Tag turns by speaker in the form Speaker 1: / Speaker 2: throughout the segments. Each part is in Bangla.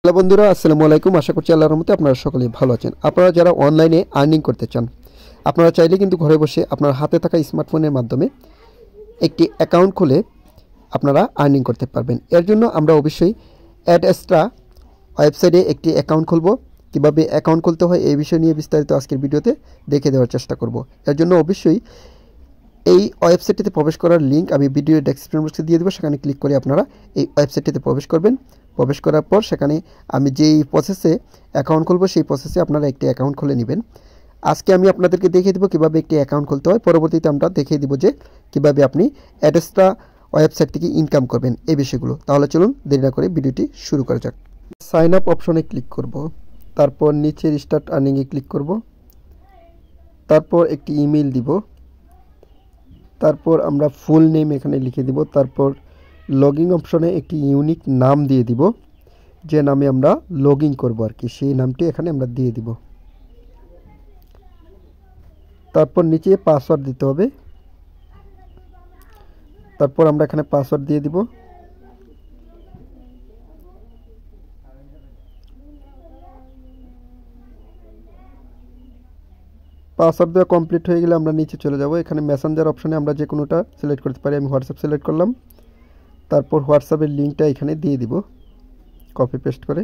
Speaker 1: হ্যালো বন্ধুরা, আসসালামু আলাইকুম। আশা করছি আল্লাহর রহমতে আপনারা সকলেই ভালো আছেন। আপনারা যারা অনলাইনে আর্নিং করতে চান, আপনারা চাইলে কিন্তু ঘরে বসে আপনার হাতে থাকা স্মার্টফোনের মাধ্যমে একটি অ্যাকাউন্ট খুলে আপনারা আর্নিং করতে পারবেন। এর জন্য আমরা অবশ্যই অ্যাডএক্সট্রা ওয়েবসাইটে একটি অ্যাকাউন্ট খুলব। কীভাবে অ্যাকাউন্ট খুলতে হয় এই বিষয় নিয়ে বিস্তারিত আজকের ভিডিওতে দেখে দেওয়ার চেষ্টা করব। এর জন্য অবশ্যই এই ওয়েবসাইটটিতে প্রবেশ করার লিঙ্ক আমি ভিডিও ডেসক্রিপশন বক্সে দিয়ে দেবো। সেখানে ক্লিক করে আপনারা এই ওয়েবসাইটটিতে প্রবেশ করবেন। প্রবেশ করার পর সেখানে আমি যেই প্রসেসে অ্যাকাউন্ট খুলব সেই প্রসেসে আপনারা একটি অ্যাকাউন্ট খুলে নেবেন। আজকে আমি আপনাদেরকে দেখিয়ে দেবো কীভাবে একটি অ্যাকাউন্ট খুলতে হয়। পরবর্তীতে আমরা দেখিয়ে দেবো যে কীভাবে আপনি অ্যাডেক্সট্রা ওয়েবসাইট থেকে ইনকাম করবেন এই বিষয়গুলো। তাহলে চলুন দেরি না করে ভিডিওটি শুরু করা যাক। সাইন আপ অপশনে ক্লিক করব, তারপর নিচে স্টার্ট আর্নিংয়ে ক্লিক করব, তারপর একটি ইমেল দিব, তারপর আমরা ফুল নেম এখানে লিখে দিব, তারপর লগইন অপশনে একটি ইউনিক নাম দিয়ে দিব, যে নামে আমরা লগ ইন করবো আর কি, সেই নামটি এখানে আমরা দিয়ে দিব। তারপর নিচে পাসওয়ার্ড দিতে হবে, তারপর আমরা এখানে পাসওয়ার্ড দিয়ে দিব। পাসওয়ার্ড দেওয়া কমপ্লিট হয়ে গেলে আমরা নিচে চলে যাব। এখানে মেসেঞ্জার অপশনে আমরা যে কোনোটা সিলেক্ট করতে পারি। আমি হোয়াটসঅ্যাপ সিলেক্ট করলাম, তারপর হোয়াটসঅ্যাপের লিঙ্কটা এখানে দিয়ে দিব কপি পেস্ট করে।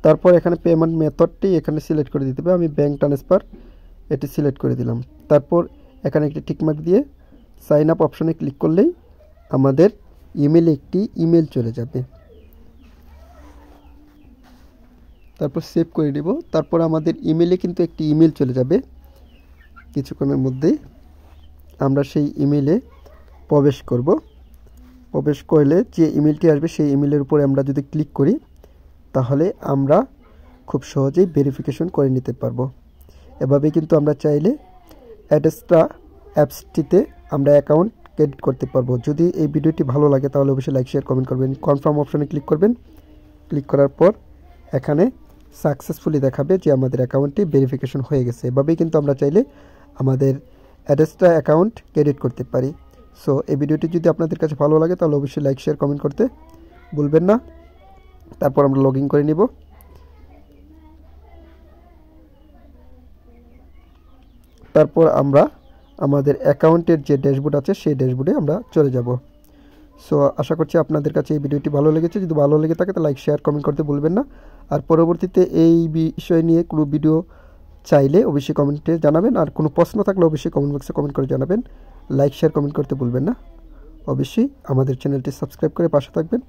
Speaker 1: তারপর এখানে পেমেন্ট মেথডটি এখানে সিলেক্ট করে দিতে হবে। আমি ব্যাঙ্ক ট্রান্সফার এটি সিলেক্ট করে দিলাম। তারপর এখানে একটি টিকমার্ক দিয়ে সাইন আপ অপশনে ক্লিক করলেই আমাদের ইমেলে একটি ইমেল চলে যাবে। তারপর সেভ করে দিব। তারপর আমাদের ইমেলে কিন্তু একটি ইমেল চলে যাবে কিছুক্ষণের মধ্যেই। আমরা সেই ইমেলে প্রবেশ করব। প্রবেশ করলে যে ইমেলটি আসবে সেই ইমেলের উপরে আমরা যদি ক্লিক করি তাহলে আমরা খুব সহজেই ভেরিফিকেশন করে নিতে পারবো। এভাবে কিন্তু আমরা চাইলে অ্যাডেক্সট্রা অ্যাপসটিতে আমরা অ্যাকাউন্ট ক্রিয়েট করতে পারবো। যদি এই ভিডিওটি ভালো লাগে তাহলে অবশ্যই লাইক শেয়ার কমেন্ট করবেন। কনফার্ম অপশনে ক্লিক করবেন। ক্লিক করার পর এখানে সাকসেসফুলি দেখাবে যে আমাদের অ্যাকাউন্টটি ভেরিফিকেশন হয়ে গেছে। এভাবেই কিন্তু আমরা চাইলে আমাদের অ্যাডেক্সট্রা অ্যাকাউন্ট ক্রিয়েট করতে পারি। সো এই ভিডিওটি যদি আপনাদের কাছে ভালো লাগে তাহলে অবশ্যই লাইক শেয়ার কমেন্ট করতে ভুলবেন না। তারপর আমরা লগ ইন করে নিব। তারপর আমরা আমাদের অ্যাকাউন্টের যে ড্যাশবোর্ড আছে সেই ড্যাশবোর্ডে আমরা চলে যাব। সো আশা করছি আপনাদের কাছে এই ভিডিওটি ভালো লেগেছে। যদি ভালো লেগে থাকে তো লাইক শেয়ার কমেন্ট করতে ভুলবেন না। আর পরবর্তীতে এই বিষয় নিয়ে কোনো ভিডিও চাইলে অবশ্যই কমেন্টে জানাবেন। আর কোনো প্রশ্ন থাকলে অবশ্যই কমেন্ট বক্সে কমেন্ট করে জানাবেন। লাইক শেয়ার কমেন্ট করতে ভুলবেন না। অবশ্যই আমাদের চ্যানেলটি সাবস্ক্রাইব করে পাশে থাকবেন।